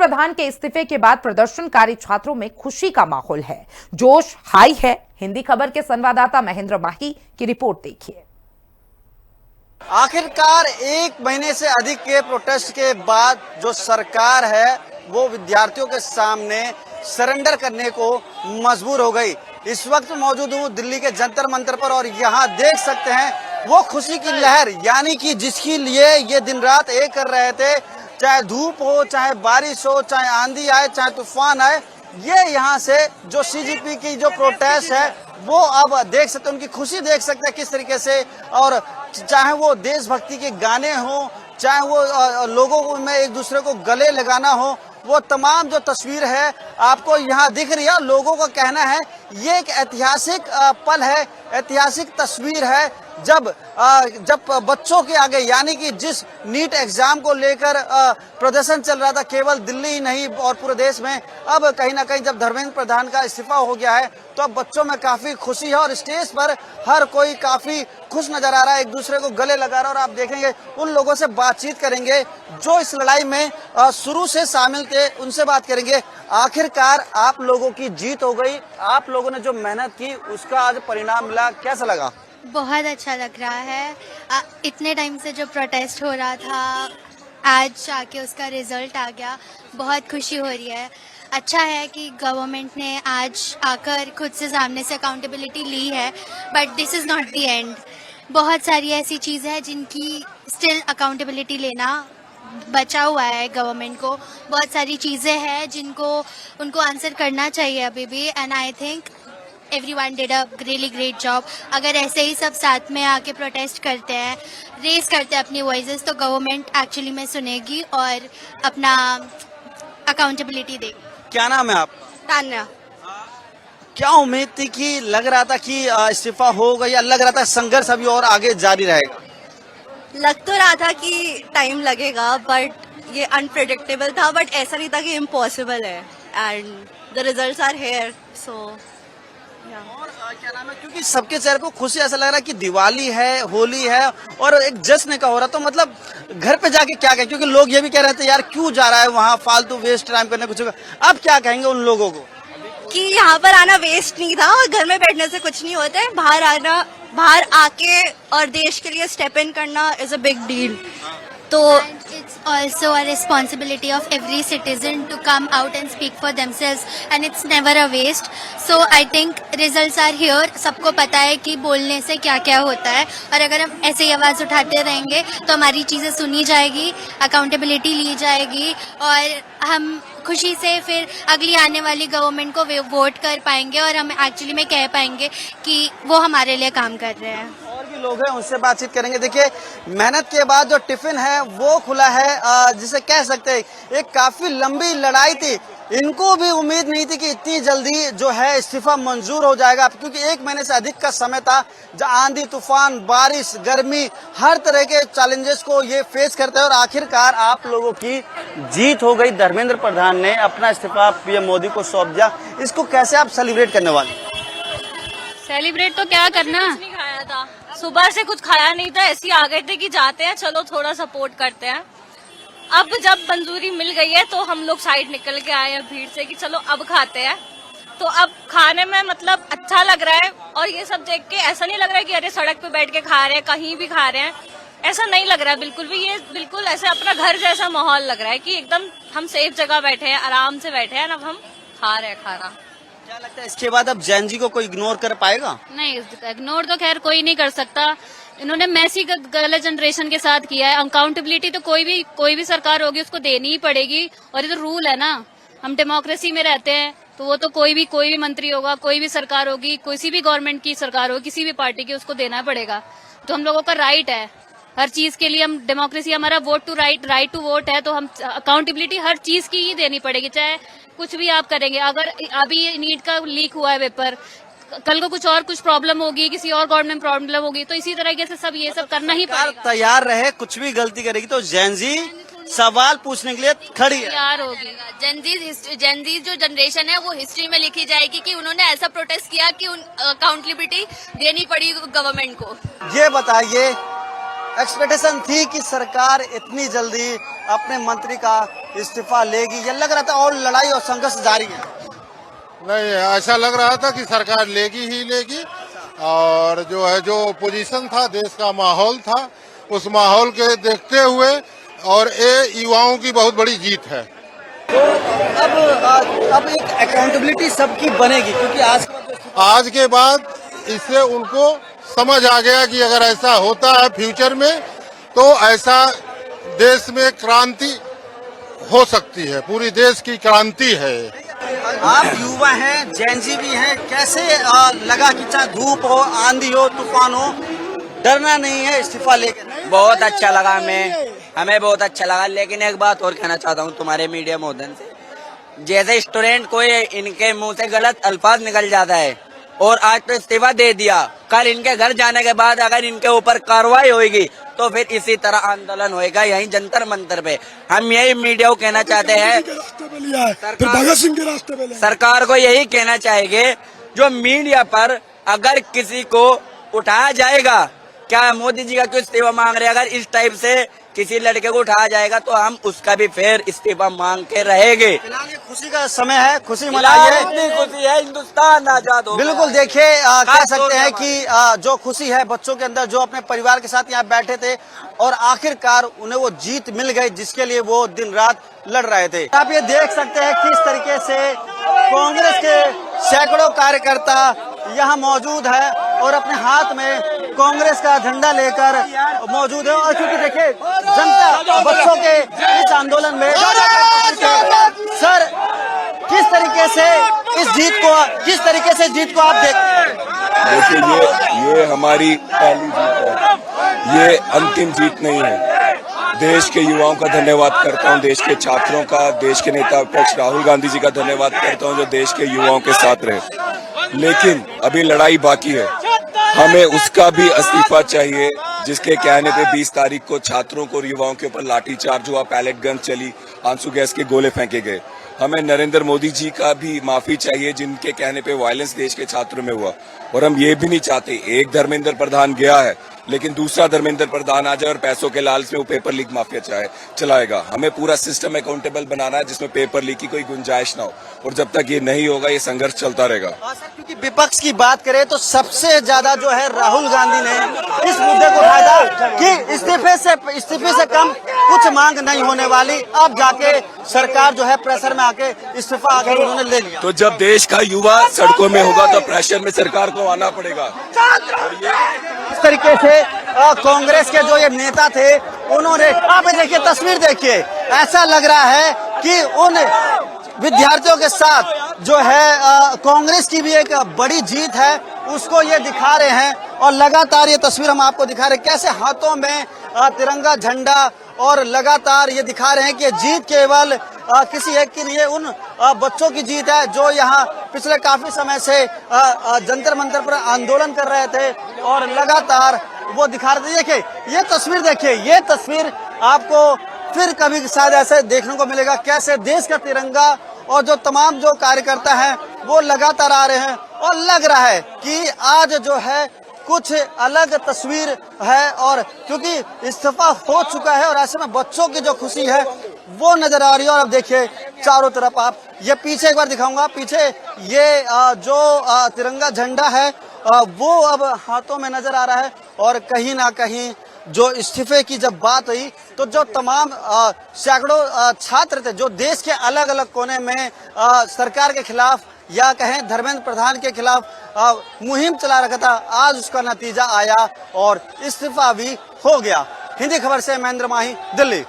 प्रधान के इस्तीफे के बाद प्रदर्शनकारी छात्रों में खुशी का माहौल है, जोश हाई है। हिंदी खबर के संवाददाता महेंद्र माही की रिपोर्ट देखिए। आखिरकार एक महीने से अधिक के प्रोटेस्ट के बाद जो सरकार है वो विद्यार्थियों के सामने सरेंडर करने को मजबूर हो गई। इस वक्त मौजूद हूँ दिल्ली के जंतर मंतर पर और यहाँ देख सकते हैं वो खुशी की लहर, यानी कि जिसके लिए ये दिन रात एक कर रहे थे, चाहे धूप हो, चाहे बारिश हो, चाहे आंधी आए, चाहे तूफान आए, ये यहाँ से जो सीजीपी की जो प्रोटेस्ट है वो अब देख सकते हैं, उनकी खुशी देख सकते हैं किस तरीके से। और चाहे वो देशभक्ति के गाने हो, चाहे वो लोगों में एक दूसरे को गले लगाना हो, वो तमाम जो तस्वीर है आपको यहाँ दिख रही है। लोगों का कहना है ये एक ऐतिहासिक पल है, ऐतिहासिक तस्वीर है जब बच्चों के आगे, यानी कि जिस नीट एग्जाम को लेकर प्रदर्शन चल रहा था केवल दिल्ली ही नहीं और पूरे देश में, अब कहीं ना कहीं जब धर्मेंद्र प्रधान का इस्तीफा हो गया है तो अब बच्चों में काफी खुशी है और स्टेज पर हर कोई काफी खुश नजर आ रहा है, एक दूसरे को गले लगा रहा है। और आप देखेंगे उन लोगों से बातचीत करेंगे जो इस लड़ाई में शुरू से शामिल थे, उनसे बात करेंगे। आखिरकार आप लोगों की जीत हो गई, आप लोगों ने जो मेहनत की उसका आज परिणाम मिला, कैसा लगा? बहुत अच्छा लग रहा है। इतने टाइम से जो प्रोटेस्ट हो रहा था आज आके उसका रिजल्ट आ गया, बहुत खुशी हो रही है। अच्छा है कि गवर्नमेंट ने आज आकर खुद से सामने से अकाउंटेबिलिटी ली है, but this is not the end. बहुत सारी ऐसी चीज़ें हैं जिनकी स्टिल अकाउंटेबिलिटी लेना बचा हुआ है गवर्नमेंट को। बहुत सारी चीज़ें हैं जिनको उनको आंसर करना चाहिए अभी भी, and I think everyone did a really great job। अगर ऐसे ही सब साथ में आके प्रोटेस्ट करते हैं, रेस करते हैं अपनी वॉइसेस, तो गवर्नमेंट एक्चुअली में सुनेगी और अपना अकाउंटेबिलिटी देगी। क्या नाम है आप? तान्या। क्या उम्मीद थी कि लग रहा था कि इस्तीफा होगा या लग रहा था संघर्ष अभी और आगे जारी रहेगा? लग तो रहा था कि टाइम लगेगा, बट ये अनप्रेडिक्टेबल था, बट ऐसा नहीं था कि इम्पॉसिबल है। And the results are here, so और क्या नाम है, क्योंकि सबके चेहरे पर खुशी, ऐसा लग रहा है कि दिवाली है, होली है और एक जश्न का हो रहा, तो मतलब घर पे जाके क्या कहें, क्योंकि लोग ये भी कह रहे थे यार क्यों जा रहा है वहाँ फालतू वेस्ट टाइम करने कुछ। अब क्या कहेंगे उन लोगों को कि यहाँ पर आना वेस्ट नहीं था और घर में बैठने से कुछ नहीं होता है, बाहर आके और देश के लिए स्टेप इन करना इज अ बिग डील। तो it's also a responsibility of every citizen to come out and speak for themselves, and it's never a waste। So I think results are here। सबको पता है कि बोलने से क्या क्या होता है, और अगर हम ऐसे ही आवाज़ उठाते रहेंगे तो हमारी चीज़ें सुनी जाएगी, अकाउंटेबिलिटी ली जाएगी और हम खुशी से फिर अगली आने वाली गवर्नमेंट को वोट कर पाएंगे और हम एक्चुअली में कह पाएंगे कि वो हमारे लिए काम कर रहे हैं। और भी लोग हैं, उनसे बातचीत करेंगे। देखिए मेहनत के बाद जो टिफिन है वो खुला है, जिसे कह सकते हैं एक काफी लंबी लड़ाई थी। इनको भी उम्मीद नहीं थी कि इतनी जल्दी जो है इस्तीफा मंजूर हो जाएगा, क्योंकि एक महीने से अधिक का समय था जहाँ आंधी तूफान, बारिश, गर्मी, हर तरह के चैलेंजेस को ये फेस करते हैं। और आखिरकार आप लोगों की जीत हो गई, धर्मेंद्र प्रधान ने अपना इस्तीफा पीएम मोदी को सौंप दिया। इसको कैसे आप सेलिब्रेट करने वाले? सेलिब्रेट तो क्या करना, नहीं खाया था, सुबह से कुछ खाया नहीं था, ऐसे ही आ गए थे कि जाते हैं, चलो थोड़ा सपोर्ट करते हैं। अब जब मंजूरी मिल गई है तो हम लोग साइड निकल के आए हैं भीड़ से कि चलो अब खाते हैं। तो अब खाने में मतलब अच्छा लग रहा है, और ये सब देख के ऐसा नहीं लग रहा है कि अरे सड़क पे बैठ के खा रहे हैं, कहीं भी खा रहे हैं, ऐसा नहीं लग रहा है बिल्कुल भी। ये बिल्कुल ऐसे अपना घर जैसा माहौल लग रहा है कि एकदम हम सेफ जगह बैठे हैं, आराम से बैठे हैं, अब हम खा रहे हैं खाना। क्या लगता है इसके बाद अब जैन जी को कोई इग्नोर कर पाएगा? नहीं, इग्नोर तो खैर कोई नहीं कर सकता। इन्होंने मैसी गलत जनरेशन के साथ किया है। अकाउंटेबिलिटी तो कोई भी सरकार होगी उसको देनी ही पड़ेगी, और ये तो रूल है ना, हम डेमोक्रेसी में रहते हैं, तो वो तो कोई भी मंत्री होगा, कोई भी सरकार होगी, किसी भी गवर्नमेंट की सरकार होगी, किसी भी पार्टी की, उसको देना पड़ेगा। तो हम लोगों का राइट है हर चीज के लिए, हम डेमोक्रेसी, हमारा vote to right to vote है, तो हम अकाउंटेबिलिटी हर चीज की ही देनी पड़ेगी, चाहे कुछ भी आप करेंगे। अगर अभी नीट का लीक हुआ है पेपर, कल को कुछ प्रॉब्लम होगी, किसी और गवर्नमेंट प्रॉब्लम होगी, तो इसी तरीके से सब ये सब करना ही पड़ेगा। तैयार रहे, कुछ भी गलती करेगी तो जैन जी सवाल पूछने के लिए खड़ी है, तैयार होगी। जेनजी जो जनरेशन है वो हिस्ट्री में लिखी जाएगी कि उन्होंने ऐसा प्रोटेस्ट किया कि अकाउंटेबिलिटी देनी पड़ी गवर्नमेंट को। ये बताइए एक्सपेक्टेशन थी कि सरकार इतनी जल्दी अपने मंत्री का इस्तीफा लेगी, ये लग रहा था और लड़ाई और संघर्ष जारी है? नहीं, ऐसा लग रहा था कि सरकार लेगी ही लेगी, और जो है जो पोजीशन था, देश का माहौल था, उस माहौल के देखते हुए और ये युवाओं की बहुत बड़ी जीत है। तो अब एक अकाउंटेबिलिटी सबकी बनेगी, क्योंकि आज के बाद इससे उनको समझ आ गया कि अगर ऐसा होता है फ्यूचर में तो ऐसा देश में क्रांति हो सकती है, पूरी देश की क्रांति है। आप युवा हैं, जैनजी भी हैं, कैसे लगा कि चाहे धूप हो, आंधी हो, तूफान हो, डरना नहीं है इस्तीफा लेकर? बहुत अच्छा लगा हमें बहुत अच्छा लगा। लेकिन एक बात और कहना चाहता हूँ तुम्हारे मीडिया महोदय से, जैसे स्टूडेंट कोई इनके मुंह से गलत अल्फाज निकल जाता है और आज तो इस्तीफा दे दिया, कल इनके घर जाने के बाद अगर इनके ऊपर कार्रवाई होगी तो फिर इसी तरह आंदोलन होएगा यहीं जंतर मंतर पे। हम यही मीडिया को कहना चाहते हैं, सरकार को यही कहना चाहेंगे, जो मीडिया पर अगर किसी को उठाया जाएगा, क्या मोदी जी का क्यों इस्तीफा मांग रहे हैं, अगर इस टाइप से किसी लड़के को उठाया जाएगा तो हम उसका भी फिर इस्तीफा मांग के रहेंगे। फिलहाल ये खुशी का समय है, खुशी मनाइए। इतनी खुशी है, हिंदुस्तान आजाद होगा। बिल्कुल, देखिए कह सकते हैं कि जो खुशी है बच्चों के अंदर, जो अपने परिवार के साथ यहाँ बैठे थे और आखिरकार उन्हें वो जीत मिल गई जिसके लिए वो दिन रात लड़ रहे थे। आप ये देख सकते हैं किस तरीके से कांग्रेस के सैकड़ों कार्यकर्ता यहाँ मौजूद है और अपने हाथ में कांग्रेस का झंडा लेकर मौजूद है। और क्योंकि देखिए जनता बच्चों के इस आंदोलन में सर किस तरीके से इस जीत को आप देखते हैं? देखिए ये हमारी पहली जीत है, ये अंतिम जीत नहीं है। देश के युवाओं का धन्यवाद करता हूं, देश के छात्रों का, देश के नेता विपक्ष राहुल गांधी जी का धन्यवाद करता हूं जो देश के युवाओं के साथ रहे। लेकिन अभी लड़ाई बाकी है, हमें उसका भी इस्तीफा चाहिए जिसके कहने पे 20 तारीख को छात्रों को और युवाओं के ऊपर लाठीचार्ज हुआ, पैलेट गन चली, आंसू गैस के गोले फेंके गए। हमें नरेंद्र मोदी जी का भी माफी चाहिए जिनके कहने पे वायलेंस देश के छात्रों में हुआ। और हम ये भी नहीं चाहते एक धर्मेंद्र प्रधान गया है लेकिन दूसरा धर्मेंद्र प्रधान आ जाए और पैसों के लालच में वो पेपर लीक माफिया चलाएगा। हमें पूरा सिस्टम अकाउंटेबल बनाना है जिसमें पेपर लीक की कोई गुंजाइश ना हो, और जब तक ये नहीं होगा ये संघर्ष चलता रहेगा। क्योंकि विपक्ष की बात करें तो सबसे ज्यादा जो है राहुल गांधी ने इस मुद्दे को उठाया था कि इस्तीफे से कम कुछ मांग नहीं होने वाली। अब जाके सरकार जो है प्रेशर में आके इस्तीफा आगे उन्होंने ले लिया। तो जब देश का युवा सड़कों में होगा तो प्रेशर में सरकार को आना पड़ेगा। इस तरीके से कांग्रेस के जो ये नेता थे उन्होंने, आप देखिए तस्वीर देखिए, ऐसा लग रहा है कि उन विद्यार्थियों के साथ जो है कांग्रेस की भी एक बड़ी जीत है उसको ये दिखा रहे हैं। और लगातार ये तस्वीर हम आपको दिखा रहे हैं कैसे हाथों में तिरंगा झंडा, और लगातार ये दिखा रहे हैं कि जीत केवल किसी एक की नहीं है, उन बच्चों की जीत है जो यहाँ पिछले काफी समय से जंतर मंतर पर आंदोलन कर रहे थे और लगातार वो दिखा रहे थे। देखिए ये तस्वीर आपको फिर कभी शायद ऐसे देखने को मिलेगा, कैसे देश का तिरंगा और जो तमाम जो कार्यकर्ता हैं वो लगातार आ रहे हैं। और लग रहा है कि आज जो है कुछ अलग तस्वीर है, और क्योंकि इस्तीफा हो चुका है और ऐसे में बच्चों की जो खुशी है वो नजर आ रही है। और अब देखिए चारों तरफ, आप ये पीछे एक बार दिखाऊंगा, पीछे ये जो तिरंगा झंडा है वो अब हाथों में नजर आ रहा है। और कहीं ना कहीं जो इस्तीफे की जब बात हुई तो जो तमाम सैकड़ों छात्र थे जो देश के अलग अलग कोने में सरकार के खिलाफ या कहें धर्मेंद्र प्रधान के खिलाफ मुहिम चला रखा था, आज उसका नतीजा आया और इस्तीफा भी हो गया। हिंदी खबर से महेंद्र माही, दिल्ली।